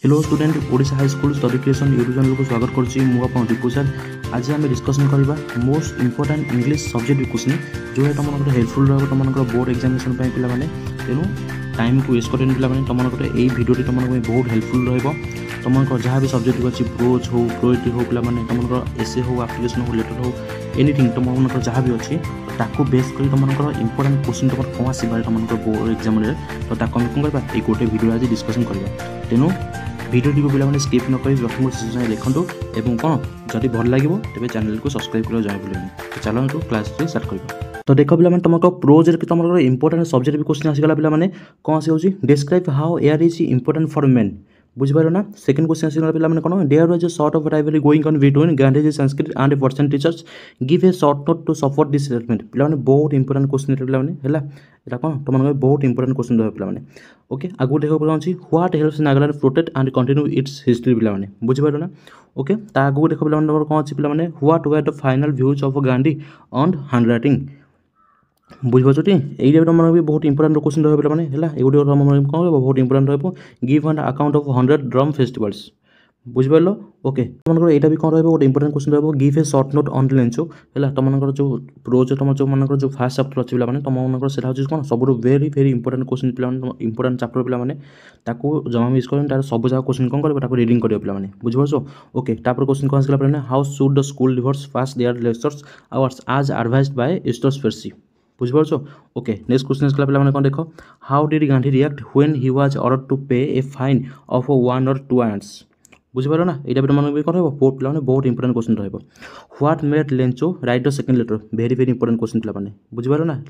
Hello student Odisha high school study creation YouTube channel को स्वागत करुच्ची मुझे दीपू सर। आज आम डिस्कसन करवा most important English subject question जो है तुम हेल्पफुल रहा तुम बोर्ड एग्जामिनेशन पे पे तेणु टाइम को वेस्ट करें पे तुम ये भिडियो तुम बहुत हेल्पफुल रहा तुम जहाँ भी सब्जेक्ट अच्छी प्रोज हो पोएट्री हो पे तुम एसे हो एप्लिकेशन हो लेटर हो एनीथिंग तुम जहाँ भी अच्छी ताको बेस कर तुम इंपोर्टेंट क्वेश्चन तुम कौन आसपार तुम बोर्ड एग्जाम तो ताको कौन करवा ये गोटे भिडियो आज डिस्कसन करवा तेणु भिडियो को पे स्किप न कर प्रथम से देखूँ और कौन जब भल लगे तेज चैनल को सब्सक्राइब कर जाए बुले तो चलो क्लास स्टार्ट करवा। तो देख पे तुम प्रोज तुम इंपोर्टेंट सब्जेक्ट भी क्वेश्चन आसगला पे कौन आसी describe how air is important for man बुझिपार ना। सेकेंड क्वेश्चन आसगला पे कौन there was a sort of rivalry going on between Gandhiji Sanskrit and Persian teachers give a short note to support this statement पे बहुत इंपोर्टेंट क्वेश्चन पे है कौन तुम बहुत इंपोर्टेंट क्वेश्चन रहा पे ओके आगू देखो अच्छी what helps Nagaland protect and continue its history पे बुझिपार ना। ओके आगू देखो पे कौन अच्छी पे what were the final views of Gandhi on handwriting बुझीपार ये तुम भी बहुत इंपोर्टेंट क्वेश्चन रहा पे ये तुम कौन बहुत इंपोर्टेंट रहा give an account of 100 drum festivals बुझिपार। ओके तुम यहाँ भी कौन रोटे इंपोर्टेंट क्वेश्चन रहा give a short note on Lencho है तुम जो प्रोज तुम जो मन जो फास्ट चैप्टर अच्छी पे तुम से कौन सब वेरी वेरी इंपोर्टेंट क्वेश्चन पे इंपोर्टेंट चैप्टर पे जमा मिस कर सब जगह क्वेश्चन कौन कर रीडिंग कर पे बुझिपार। ओके क्वेश्चन कौन आसला पे how should the school reverse fast their lectures hours as advised by एस्टर्स फेर्सी बुझिपार। ओके नेक्स्ट क्वेश्चन आसला पे कौन देख how did Gandhi react when he was ordered to pay a fine of 1 or 2 ants बुझिपार ना। यहाँ पे तुम कौन रहा पे बहुत इंपोर्टेंट क्वेश्चन रहा what made Lencho write the second letter very very important question पे बुझिपार ना।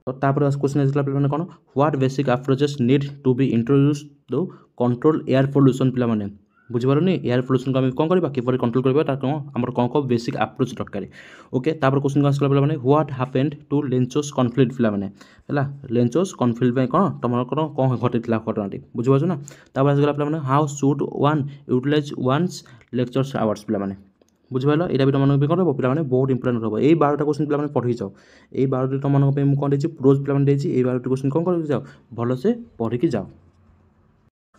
तो क्वेश्चन आसला पे कौन what basic approaches need to be introduce to control air pollution पे बुझिपार नहीं एयर पोल्यूशन को आम कौन करवा किपर कंट्रोल करवा कौन कौन कौन बेसिक अप्रोच दरकार। ओके क्वेश्चन आसला पे व्हाट हैपेंड टू लेंचोस कन्फ्लिक्ट पे है लेंचोस कन्फ्लिक्ट कौन तुम कौन घटी घटनाटी बुझिपार ना। आसगला पे how should one utilize one's lectures hours पे बुझिपार यहाँ भी तुम कौन पे बहुत इंपोर्टेंट रहा ये 12टा क्वेश्चन पे पढ़ी जाओ ये 12टी तुम कौन देती प्रोज पे ये 12टी क्वेश्चन कौन कर जाओ भलसे पढ़ी जाओ।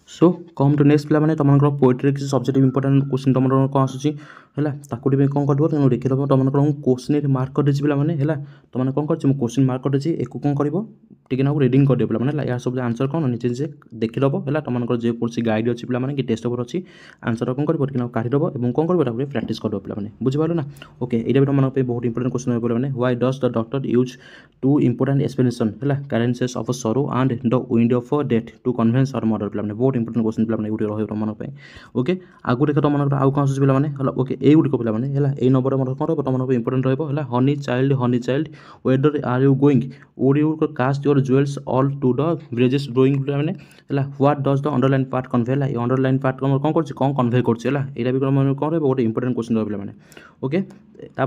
सो कम टू नेक्स्ट पे तुम पोएट्री किसी सब्जेक्ट इंपोर्टेंट क्वेश्चन तुम कौन आसूसी है कौन कर देखिए तुम क्वेश्चन मार्क कर पे तुमने कौन कर क्वेश्चन मार्क कर एक कौन कर ना रीडिंग कर पे यार सब आंसर कौन निजे निजे देखीदेव है तुम जो कौन गाइड अच्छी पे कि टेस्ट पेपर अच्छी आंसर कौन कर काढ़ीदेव और कौन कर प्राक्ट कर पे बुझिपार ना। ओके यहाँ भी तुम बहुत इंपोर्टेंट क्वेश्चन पे why does the doctor use two important explanation है caresses of sorrow and the wind of death to convince और मर्डर पे बहुत इंपोर्टेंट क्वेश्चन पे गोटे रही तुम ओके आगू देख तुम आउ कौन आसूस पे ओके ये गुड़िक पे है नंबर कौन तुम इंपोर्टेंट रहा honey child whether are you going would you cast your jewels all to the bridges drawing पे है what does the underline part convey है अंडरलाइन पार्ट कौन कौन कन्वे कर कौन गोटे इंपोर्टेंट क्वेश्चन रहा पे ओके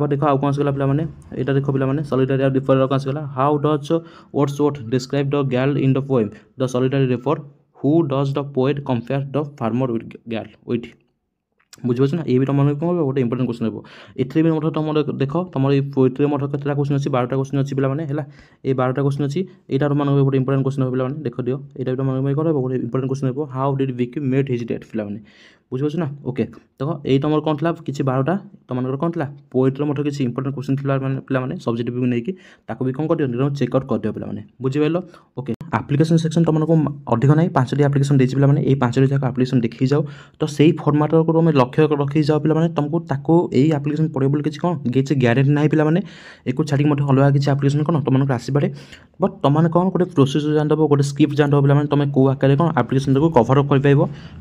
देख आउ कौन आसगला पे यहाँ देख पे सॉलिटरी रिफर कौन आसगला how does Wordsworth describe the girl in the poem the solitary reaper who does the poet compare the farmer with girl with बुझिपार ना। ये भी तुम कौन गोटे इंपोर्टेंट क्वेश्चन रहा ये भी तुम देख तुम पोएट्री के क्वेश्चन अच्छी 12टा क्वेश्चन अच्छी पे है ये 12टा क्वेश्चन अच्छी यहाँ तुम गोटे इंपोर्टेंट क्वेश्चन रहा पे देख दियो यहाँ भी तुम कौन गोटे इंपोर्टेंट क्वेश्चन रहा how did Vicky met his death पे बुझिपार ना। ओके देखो ये तुम कौन था किसी 12टा तुम कौन था पोएट्री किसी इंपोर्टेंट क्वेश्चन पे सब्जेक्ट भी नहीं भी कौन कर दियो चेकआउट कर दियो पे बुझिपार। ओके एप्लिकेशन सेक्शन तुमको अधिक ना 5टी एप्लिकेशन देती पे ये 5टी जाक एप्लिकेशन देखी जाओ तो सही फर्माट को तुम लक्ष्य रखी जाओ पे तुमको यही एप्लिकेशन पढ़े बोल किसी कौन किसी ग्यारेंटी ना पे एक छाड़ी मत अलग किसी एप्लिकेशन कौन तुमको आसपे बट तुमने कौन गोटे प्रोसेस जानदेव गोटे स्क्रिप्ट जानदेव पे तुम कौ आकार कौन एप्लिकेशन को कभर अप कर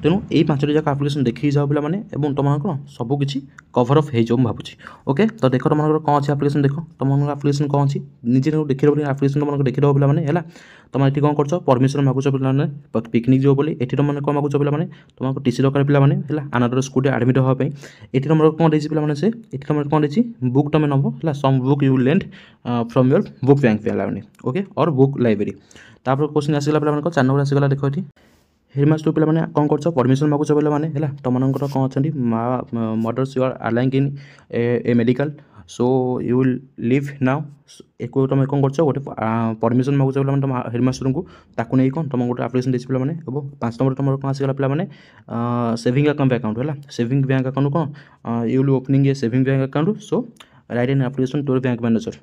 तेणु यही 5टी जाक एप्लिकेशन देखी जाओ पे तुम कौन सबकि कभर अप हो भावुँ। ओके तो देख तुम कौन अच्छे एप्लिकेशन देख तुम एप्लिकेशन कौन अच्छी निजे देखी एप्लिकेशन तुमको देखीदेव पे तुम ये कौन कर परमिशन मागुच पे पिकनिक जो बोली ये तुम कौन मागुच पे तुमको टीसी दरकार पे है अनादर स्कूल एडमिट हाँपाई ये तुम कौन देती पे ये तुम कौन देती बुक तुम नब है some book you lend from your book bank पे ओके और बुक लाइब्रेरी क्वेश्चन आसगला पे 4 नंबर आसगला देख ये हेडमास्टर पे कौन कर परमिशन मागुच पे है तुम कौन अच्छा mothers you are ailing in a medical so you will live now एक तुम कौन कर गोटे परमिशन मागुच पे तुम हेडमास्टर को ताकू नहीं कौन तुम गोटे आप्लिकेसन देसी पे 5 नंबर तुम कौन आसगला पे सेविंग अकाउंट है सेविंग बैंक अकाउंट कौन you will opening a saving bank account so write an application to bank manager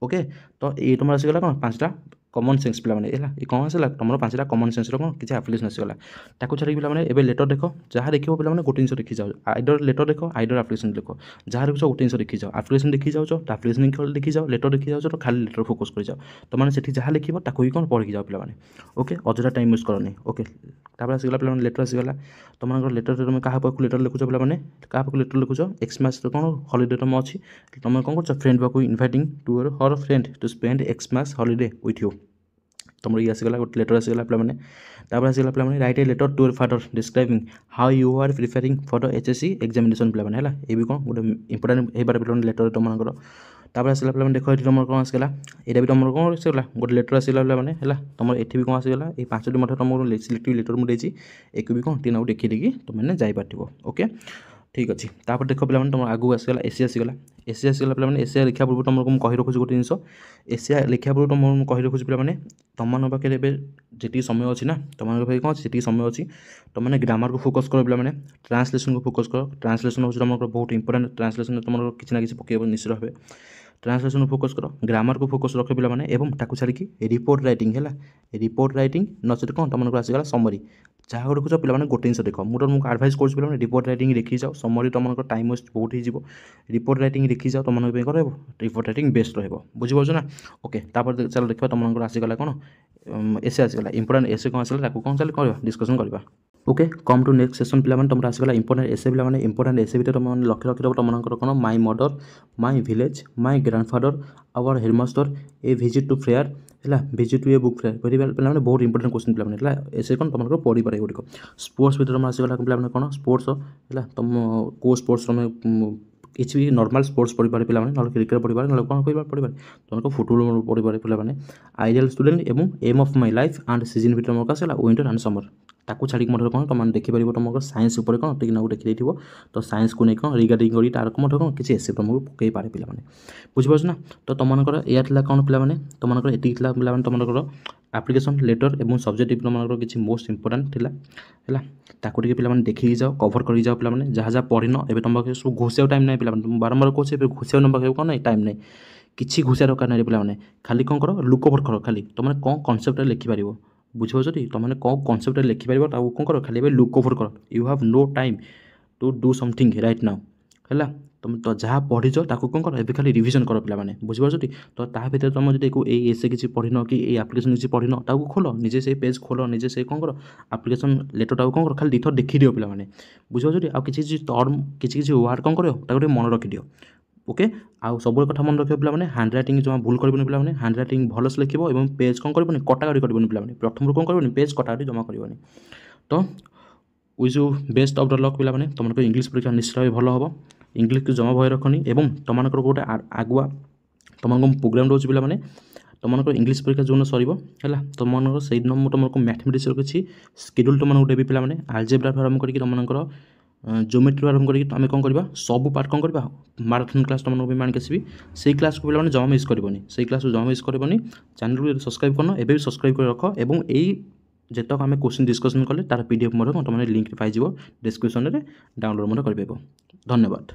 okay तो ये तुम आसगला कौन 5टा कमन सेन्स पे ये कौन आसला तुम 5टा कमन सेन्स कौन किसी आप्लिकेसन आसगला ताकू छाड़ी पे लेटर देख जहाँ देखो पे गोटे जिन देखी जाओ आइडर लेटर देख आइडर आप्लिकेसन देख जहाँ देखो गोटे जिन देखी जाओ आप्लिकेसन देखी जाओ आप्लिकेसन देखी जाओ लेटर देखी जाओ तो खाली लेटर फोकस कर जाओ तो मैंने से जहाँ लिख ताकू ही कौन पढ़ी जाओ पे ओके अजरा टाइम यूज करनी ओके तापर आसगला पे लेटर आसगला तुम लेटर तुम क्या पाक लेटर लिखुच पे क्या पाक लेटर लिखुच एक्समास कौन हॉलीडे तुम अच्छी तुम कौन कर फ्रेंड पाक inviting to your her friend to spend Xmas holiday with you तुम ये आसगला गोटे लेटर आसगला पे तापर आसगला पे write a letter to your father describing how you are preparing for the HSC examination पे है ये भी कौन गोटे इंपोर्टेंट हो पारे पे लेटर तुमको तापर आसला पे देख ये तुम कौन आसगला यहाँ भी तुम कौन आसगला गोटे लेटर आसगला पे है तुम ये भी कौन आसगला ये 5टी मठ तुम सिलेक्टिव लेटर मुझे एक भी कौन टी देखी तुमने जापर ओके ठीक अच्छे तापर देख पे तुम आगू आसगला एसी आसगला पे एसिया लिखा पूर्व तुमको कही रखुच गोटे जिन एसिया लिखा पूर्व तुम कही रखुच पे तुम पाखे जी समय अच्छी ना तुम पाखे कौन जी समय अच्छी तुमने ग्रामर को फोकस कर पे ट्रांसलेशन को फोकस कर ट्रांसलेशन हो तुम बहुत इंपोर्टेंट ट्रांसलेशन तुम किसी ना कि पकड़ निश्चित भाव ट्रांसलेशन फोकस कर ग्रामर को फोकस रख पे एवं ताकू छाड़ी रिपोर्ट राइटिंग है रिपोर्ट राइटिंग नचेत कौन तुमको आसगला समरी जहाँ देखुच पे गोटे जिन देख मुझे तुमको आडभाइस कर रिपोर्ट राइटिंग लिखी जाओ समरी तुम टाइम वेस्ट बहुत हो रिपोर्ट राइटिंग लिखी जाओ तुम रिपोर्ट राइटिंग बेस्ट रुझिपार ना ओके तापर चलो देखा तुमको आसगला कौन एसे आसगला इंपोर्टेंट एसे कौन आसगला कौन चल डिस्कसन करवा okay come to next session पे तुम आसगला इंपोर्टेंट एसे पे इंपोर्टेंट एसे भी तुम लक्ष्य रखिद तुमको कौन my mother my village my grandfather our headmaster a visit to fair है visit to a book fair पे बहुत इंपोर्टेंट क्वेश्चन पे ऐसे कौन तुम पढ़ी पारे गुड़िक स्पोर्ट्स भी तुम आसगला पे कौन स्पोर्ट्स है तुम को स्पोर्ट्स तुम किसी भी नॉर्मल स्पोर्ट्स पढ़ी पारे पे क्रिकेट पढ़ी पारे ना कौन पढ़ी पारे तुमको फुटबॉल पढ़ी पारे पे आइडियल स्टूडेंट एवं aim of my life and season भी तुमको आसगला विंटर एंड समर ताकू छाड़ी मठ कौन तुम देखिपार तुमको साइंस उपर कौन टी देखी तो साइंस को नहीं कौन रिगार्डिंग करी तार मठ कौन किसी एसे तुमको पकई पारे पे बुझीपार ना तो तुमको या कौन पे तुमको ये पे तुमको आप्लिकेसन लेटर और सब्जेक्ट तुमको किसी मोस्ट इंपोर्टेंट है ताकू पे देखिए जाओ कभर कर जाओ पे जहाँ जहाँ पढ़न ए तुम पाखे सब घुसिया टाइम ना पे तुम बारंबार कहे घुसिया तुम पाखे कौन ना टाइम नहीं किसी घुसिया दरकार ना पे खाली कौन कर लुक ओवर कर खाली तुमने कौन कनसेप्ट लिखिपार बुझीपार तुमने कौन कनसेप्ट लिखिपार कौन कर खाली लुक ओवर कर you have no time to do something right now है तुम तो जहाँ पढ़ीच ताकू कौन कर ए खाली रिविजन कर पे बुझीपार तो ता भर तुम जो एसे किसी पढ़न कि आप्लिकेसन किसी पढ़न ताकू खोल निजे से पेज खोल निजे से कौन कर आप्लिकेसन लेटर कौन कर खाली दुथर देखी दियो पे बुझीपार आ किसी टर्म किसी वार्ड कौन कर मन रखिद ओके आउ सब कथा मन रखियो पे हैंड रईटिंग जमा भूल करबनी पे हैंड रईटिंग भलस लिख और पेज कौन करबनी कटाकटी करबनी पे प्रथम कौन करबनी पेज कटाकटी जमा करबनी तो wish you best of the luck पे तुमको इंग्लिश परीक्षा निश्चित भाव भल हम इंग्लिश को जमा भय रखनी एवं तुमको गोटे आगुआ तुमको प्रोग्राम रोज पे तुमको इंग्लिश परीक्षा जो सर तुम से तुमको मैथमेटिक्स किसी शेड्यूल तुमको देवी पे आलजेब्रा आरंभ करके तुमको ज्योमेट्री आरंभ करके आम कौन करवा सब पार्ट कौन करवा माराथन क्लास तुमको मानिक आसबि से क्लास को पे जमा मिस करनी से क्लास को जमा मिस करनी चैनल को सब्सक्राइब करना एवं सब्सक्राइब कर रख और यही जितक आम क्वेश्चन डिस्कसन कले तार पीडीएफ तुमने लिंक पाइज डिस्क्रिप्शन में डाउनलोड कर धन्यवाद।